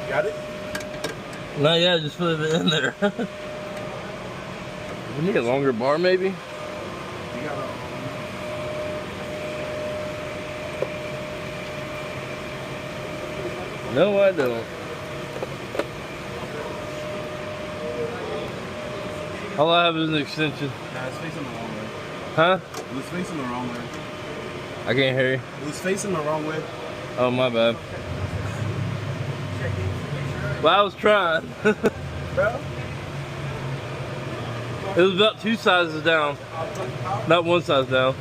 Got it? Not yet, just put it in there. We need a longer bar, maybe? You got a... No, I don't. All I have is an extension. Nah, it's facing the wrong way. Huh? It was facing the wrong way. I can't hear you. It was facing the wrong way. Oh, my bad. Well, I was trying. Bro? It was about 2 sizes down. Not 1 size down.